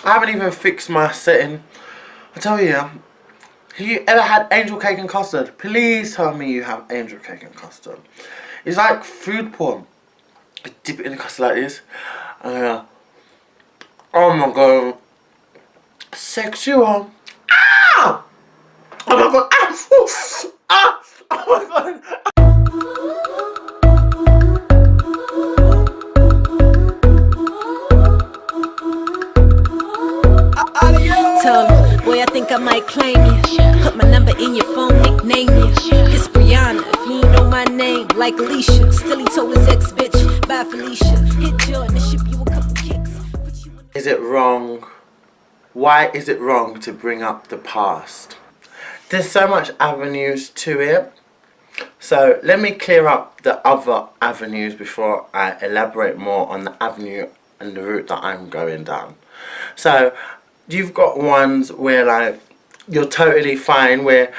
I haven't even fixed my setting. I tell you, have you ever had angel cake and custard? Please tell me you have angel cake and custard. It's like food porn. You dip it in the custard like this. Oh my god. Sexual. Ah! Oh my god. Ah! Oof! Ah! Oh my god. Tell him, boy, I think I might claim you. Put my number in your phone, nickname you. It's Brianna, if you ain't know my name, like Alicia. Still he told his ex-bitch, bye Felicia. Hit Jordan and ship you a couple kicks. Is it wrong? Why is it wrong to bring up the past? There's so much avenues to it. So let me clear up the other avenues before I elaborate more on the avenue and the route that I'm going down. So you've got ones where like you're totally fine, where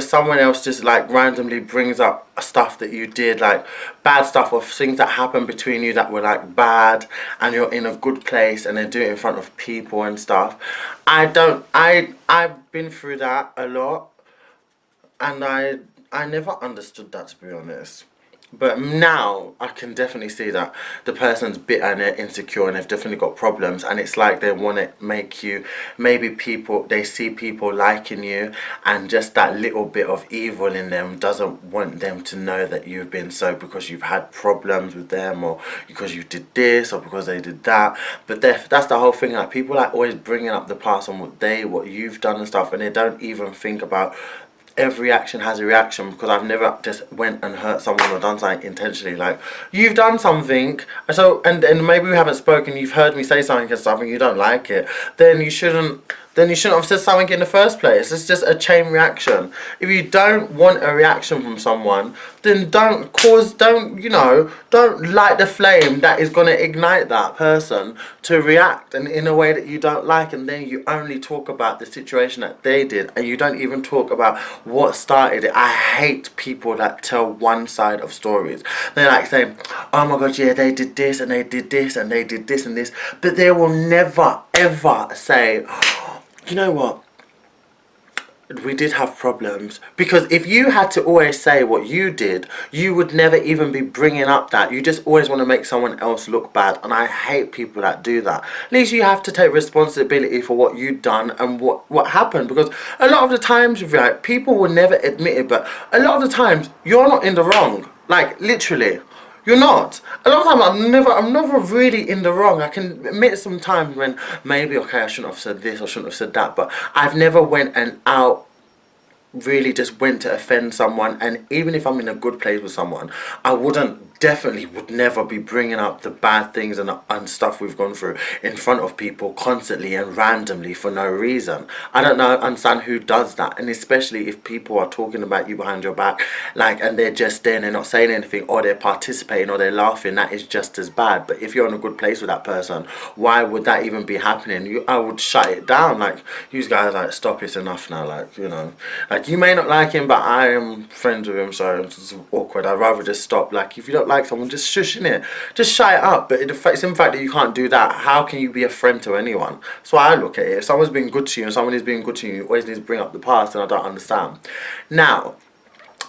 someone else just like randomly brings up stuff that you did, like bad stuff or things that happened between you that were like bad, and you're in a good place and they do it in front of people and stuff. I've been through that a lot, and I never understood that, to be honest. But now I can definitely see that the person's bitter and they're insecure and they've definitely got problems, and it's like they want to make you, maybe they see people liking you, and just that little bit of evil in them doesn't want them to know that you've been so, because you've had problems with them, or because you did this, or because they did that. But that's the whole thing, like people are always bringing up the past and what you've done and stuff, and they don't even think about every action has a reaction, because I've never just went and hurt someone or done something intentionally. Like, you've done something, so and maybe we haven't spoken, you've heard me say something and stuff and you don't like it, then you shouldn't have said something in the first place. It's just a chain reaction. If you don't want a reaction from someone, then don't light the flame that is going to ignite that person to react and in a way that you don't like, and then you only talk about the situation that they did and you don't even talk about what started it. I hate people that tell one side of stories. They're like saying, oh my god, yeah, they did this and they did this and they did this and this, but they will never ever say, you know what, we did have problems. Because if you had to always say what you did, you would never even be bringing up that. You just always want to make someone else look bad, and I hate people that do that. At least you have to take responsibility for what you've done and what happened, because a lot of the times, right, people will never admit it, but a lot of the times you're not in the wrong. Like, literally. You're not. A lot of time I'm never really in the wrong. I can admit sometimes when maybe, okay, I shouldn't have said this, I shouldn't have said that, but I've never went and really just went to offend someone. And even if I'm in a good place with someone, I definitely would never be bringing up the bad things and stuff we've gone through in front of people constantly and randomly for no reason. I don't understand who does that, and especially if people are talking about you behind your back, like, and they're just there and they're not saying anything, or they're participating or they're laughing. That is just as bad. But if you're in a good place with that person, why would that even be happening? I would shut it down. Like, you guys, like, stop, it's enough now. Like, like, you may not like him, but I am friends with him, so it's awkward. I'd rather just stop. Like, if you don't like someone, just shush in it, just shut it up. But it's in fact that you can't do that, how can you be a friend to anyone? That's why I look at it. If someone's been good to you and someone is being good to you, you always need to bring up the past, and I don't understand. Now,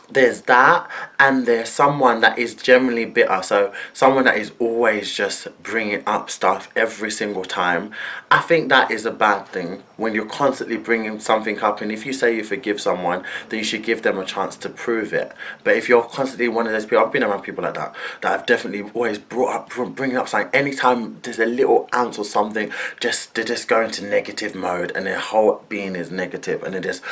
there's that, and there's someone that is generally bitter, so someone that is always just bringing up stuff every single time. I think that is a bad thing, when you're constantly bringing something up, and if you say you forgive someone, then you should give them a chance to prove it. But if you're constantly one of those people, I've been around people like that have definitely always bringing up something, anytime there's a little ounce or something, they're just going to negative mode, and their whole being is negative, and they're just,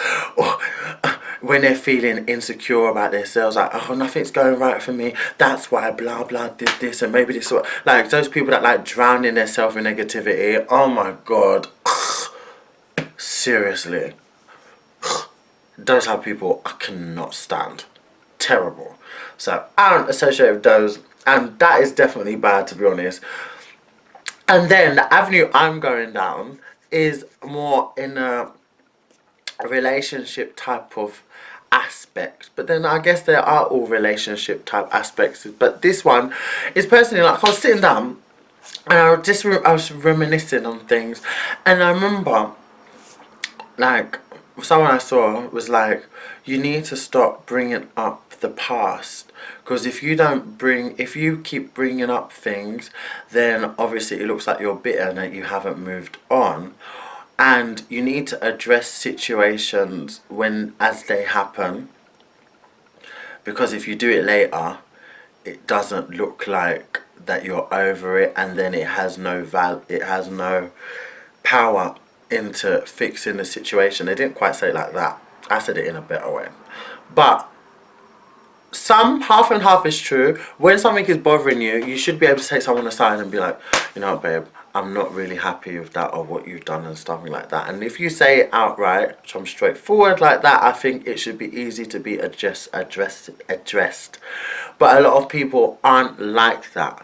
when they're feeling insecure about themselves, like, oh, nothing's going right for me, that's why blah blah did this, and maybe this, like those people that like drown in themselves in negativity. Oh my god. Seriously. Those type of people I cannot stand. Terrible. So I don't associate with those, and that is definitely bad, to be honest. And then the avenue I'm going down is more in a relationship type of aspect, but then I guess there are all relationship type aspects, but this one is personally, like, I was sitting down And I was reminiscing on things, and I remember, like, someone I saw was like, you need to stop bringing up the past, because if you keep bringing up things, then obviously it looks like you're bitter and that you haven't moved on, and you need to address situations as they happen, because if you do it later, it doesn't look like that you're over it, and then it has no power into fixing the situation. They didn't quite say it like that. I said it in a better way. But some half and half is true. When something is bothering you, you should be able to take someone aside and be like, you know what, babe, I'm not really happy with that or what you've done and stuff like that. And if you say it outright, which I'm straightforward like that, I think it should be easy to be addressed. But a lot of people aren't like that,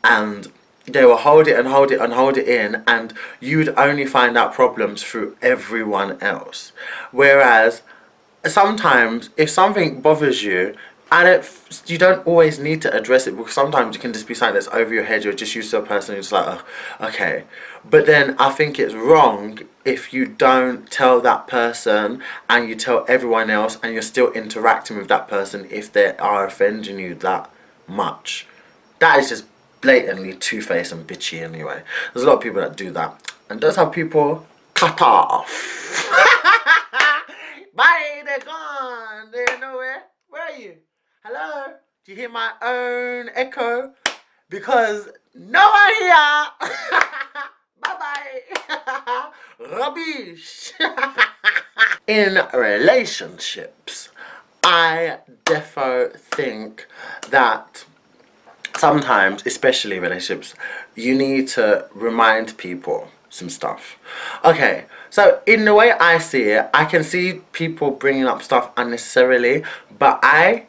and they will hold it and hold it and hold it in, and you'd only find out problems through everyone else. Whereas sometimes if something bothers you, you don't always need to address it, because sometimes it can just be something that's over your head. You're just used to a person who's like, oh, okay. But then I think it's wrong if you don't tell that person and you tell everyone else, and you're still interacting with that person if they are offending you that much. That is just blatantly two-faced and bitchy anyway. There's a lot of people that do that, and those are people cut off. Bye, they're gone. They're nowhere. Where are you? Hello? Do you hear my own echo? Because no one here. Bye-bye. Rubbish. In relationships, I defo think that sometimes, especially relationships, you need to remind people some stuff. Okay, so in the way I see it, I can see people bringing up stuff unnecessarily, but as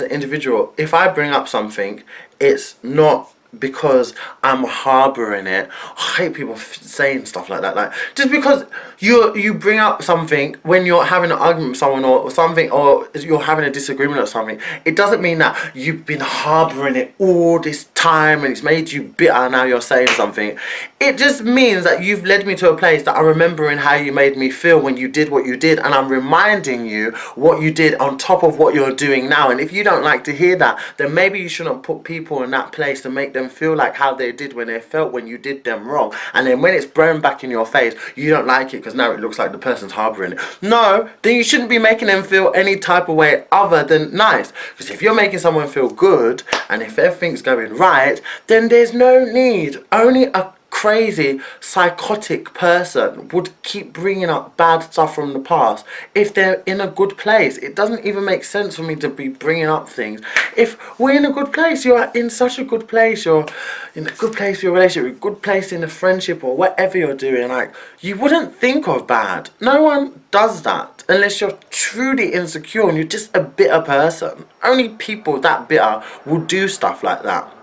an individual, if I bring up something, it's not because I'm harboring it. I hate people saying stuff like that. Like, just because you bring up something when you're having an argument with someone or something, or you're having a disagreement or something, it doesn't mean that you've been harboring it all this time and it's made you bitter and now you're saying something. It just means that you've led me to a place that I'm remembering how you made me feel when you did what you did, and I'm reminding you what you did on top of what you're doing now. And if you don't like to hear that, then maybe you shouldn't put people in that place to make them feel like how they did when they felt when you did them wrong. And then when it's blown back in your face, you don't like it because now it looks like the person's harboring it. No, then you shouldn't be making them feel any type of way other than nice. Because if you're making someone feel good and if everything's going right, then there's no need. Only a crazy psychotic person would keep bringing up bad stuff from the past if they're in a good place. It doesn't even make sense for me to be bringing up things. If we're in a good place, you're in such a good place, you're in a good place for your relationship, a good place in a friendship or whatever you're doing, like, you wouldn't think of bad. No one does that unless you're truly insecure and you're just a bitter person. Only people that bitter will do stuff like that.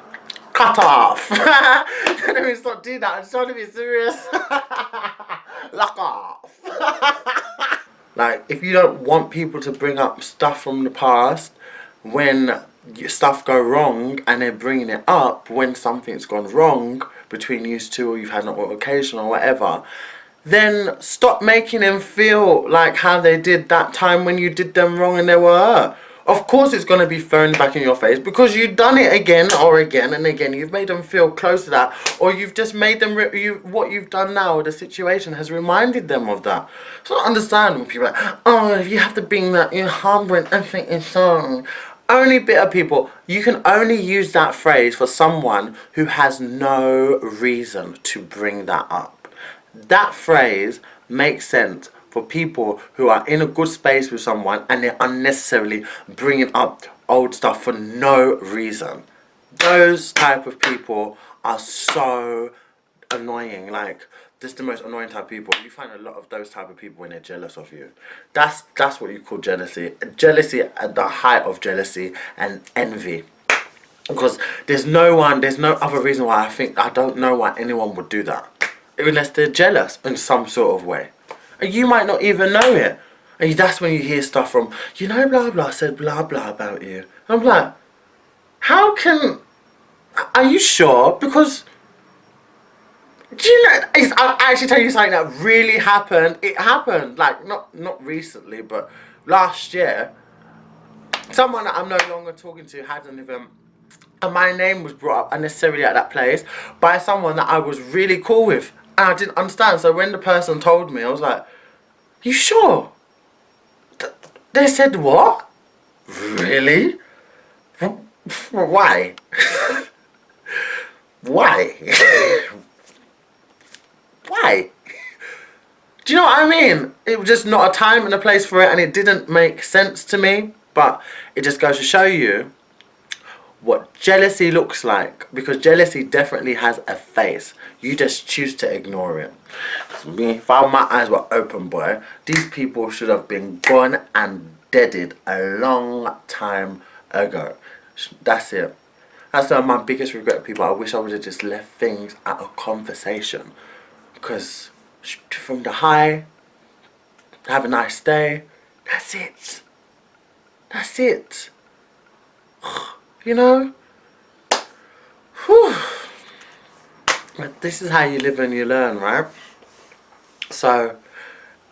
Cut off. Let me stop doing that. I'm trying to be serious. Lock off. Like, if you don't want people to bring up stuff from the past when stuff go wrong, and they're bringing it up when something's gone wrong between you two, or you've had an altercation or whatever, then stop making them feel like how they did that time when you did them wrong and they were hurt. Of course it's going to be thrown back in your face because you've done it again or again and again. You've made them feel close to that, or you've just made them, what you've done now, the situation has reminded them of that. So I understand when people are like, oh, if you have to bring that, you're harboring everything is wrong. Only bitter people. You can only use that phrase for someone who has no reason to bring that up. That phrase makes sense for people who are in a good space with someone and they're unnecessarily bringing up old stuff for no reason. Those type of people are so annoying. Like, just the most annoying type of people. You find a lot of those type of people when they're jealous of you. That's what you call jealousy. Jealousy at the height of jealousy, and envy. Because there's no other reason why I don't know why anyone would do that. Unless they're jealous in some sort of way. And you might not even know it. And that's when you hear stuff from, you know, blah blah said blah blah about you. I'm like, how can Are you sure? Because, do you know, I'll actually tell you something that really happened. It happened, like, not recently, but last year. Someone that I'm no longer talking to had an event, and my name was brought up unnecessarily at that place by someone that I was really cool with, and I didn't understand. So when the person told me, I was like, "You sure?" They said, "What? Really? Why? Why? Why?" Do you know what I mean? It was just not a time and a place for it, and it didn't make sense to me. But it just goes to show you what jealousy looks like, because jealousy definitely has a face. You just choose to ignore it. Me, if my eyes were open, boy, these people should have been gone and deaded a long time ago. That's it. That's my biggest regret, people. I wish I would have just left things at a conversation, because from the high, have a nice day, that's it. That's it. You know? Whew. But this is how you live and you learn, right? So,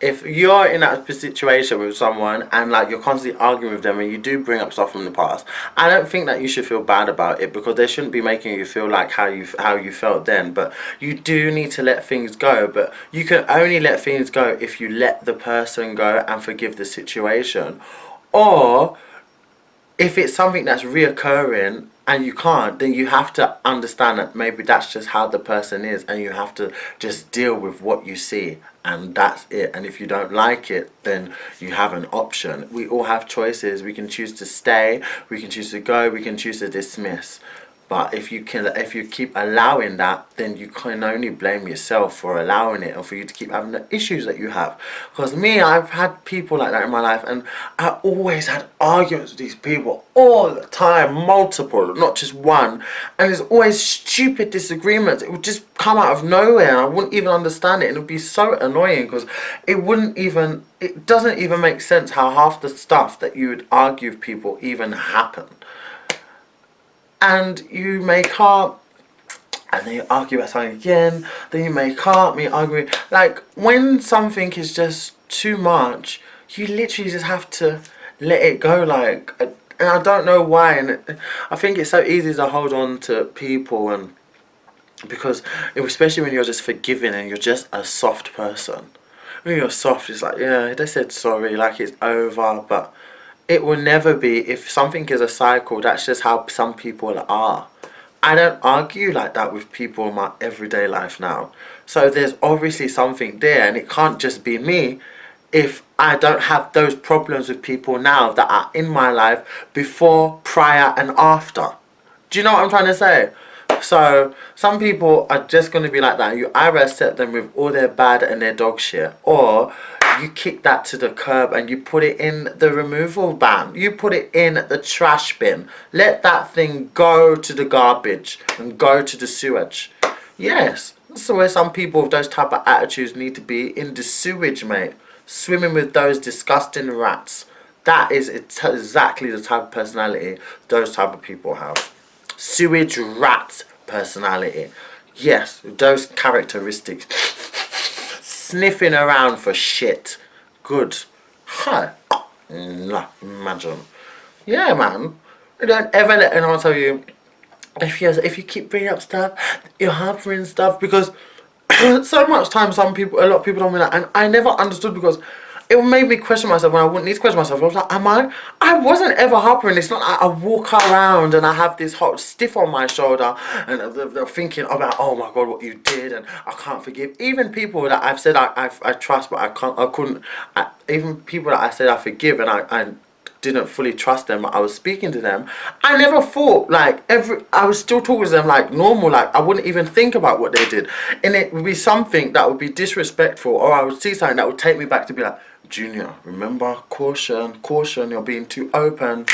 if you're in that situation with someone and like you're constantly arguing with them and you do bring up stuff from the past, I don't think that you should feel bad about it, because they shouldn't be making you feel like how you felt then. But you do need to let things go. But you can only let things go if you let the person go and forgive the situation. Or if it's something that's reoccurring and you can't, then you have to understand that maybe that's just how the person is, and you have to just deal with what you see, and that's it. And if you don't like it, then you have an option. We all have choices. We can choose to stay, we can choose to go, we can choose to dismiss. But if you keep allowing that, then you can only blame yourself for allowing it, or for you to keep having the issues that you have. Because me, I've had people like that in my life, and I always had arguments with these people all the time, multiple, not just one. And there's always stupid disagreements. It would just come out of nowhere, and I wouldn't even understand it. And it would be so annoying, because it doesn't even make sense how half the stuff that you would argue with people even happen. And you make up, and then you argue about something again, then you make up, and you argue. Like, when something is just too much, you literally just have to let it go. Like, and I don't know why, and I think it's so easy to hold on to people, and because, especially when you're just forgiving and you're just a soft person. When you're soft, it's like, yeah, they said sorry, like it's over, but it will never be. If something is a cycle, that's just how some people are. I don't argue like that with people in my everyday life now. So there's obviously something there, and it can't just be me if I don't have those problems with people now that are in my life before, prior and after. Do you know what I'm trying to say? So some people are just going to be like that. You either accept them with all their bad and their dog shit, or you kick that to the curb and you put it in the removal ban. You put it in the trash bin. Let that thing go to the garbage and go to the sewage. Yes, that's where some people with those type of attitudes need to be, in the sewage, mate. Swimming with those disgusting rats. That is exactly the type of personality those type of people have. Sewage rat personality. Yes, those characteristics. Sniffing around for shit. Good. Huh. Imagine. Yeah, man. Don't ever let anyone tell you, if you keep bringing up stuff, you're harboring stuff, because so much time a lot of people don't mean that, and I never understood, because it made me question myself when I wouldn't need to question myself. I was like, I wasn't ever harboring. It's not like I walk around and I have this hot stiff on my shoulder and they're thinking about, oh my God, what you did, and I can't forgive. Even people that I've said I trust, but even people that I said I forgive, and I didn't fully trust them, I was speaking to them, I never thought, like, I was still talking to them like normal, like I wouldn't even think about what they did, and it would be something that would be disrespectful, or I would see something that would take me back to be like, Junior, remember, caution, you're being too open,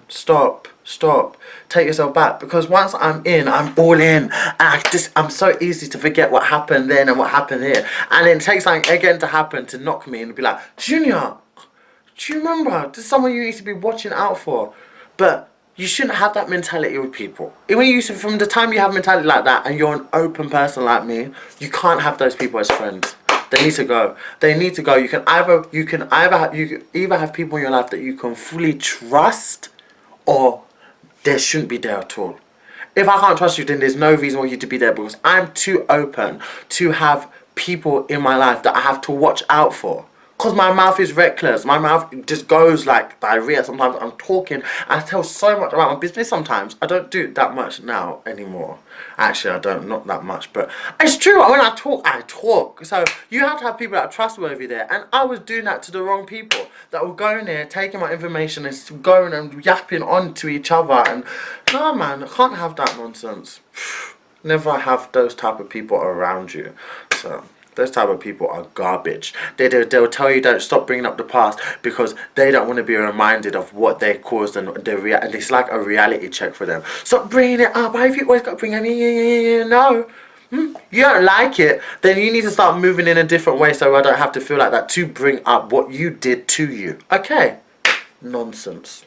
stop, take yourself back. Because once I'm in, I'm all in, and I'm so easy to forget what happened then and what happened here, and then it takes something again to happen to knock me and be like, Junior, do you remember, this is someone you need to be watching out for. But You shouldn't have that mentality with people. When you, from the time you have a mentality like that and you're an open person like me, you can't have those people as friends. They need to go. They need to go. You can either have people in your life that you can fully trust, or they shouldn't be there at all. If I can't trust you, then there's no reason for you to be there, because I'm too open to have people in my life that I have to watch out for. Because my mouth is reckless. My mouth just goes like diarrhea. Sometimes I'm talking and I tell so much about my business sometimes. I don't do it that much now anymore. Actually, I don't, not that much. But it's true. When I talk. So you have to have people that are trustworthy there. And I was doing that to the wrong people. That were going there, taking my information and going and yapping on to each other. And no, man, I can't have that nonsense. Never have those type of people around you. So those type of people are garbage. They'll tell you don't stop bringing up the past because they don't want to be reminded of what they caused, and it's like a reality check for them. Stop bringing it up. Why have you always got to bring it? No. You don't like it, then you need to start moving in a different way so I don't have to feel like that to bring up what you did to you. Okay? Nonsense.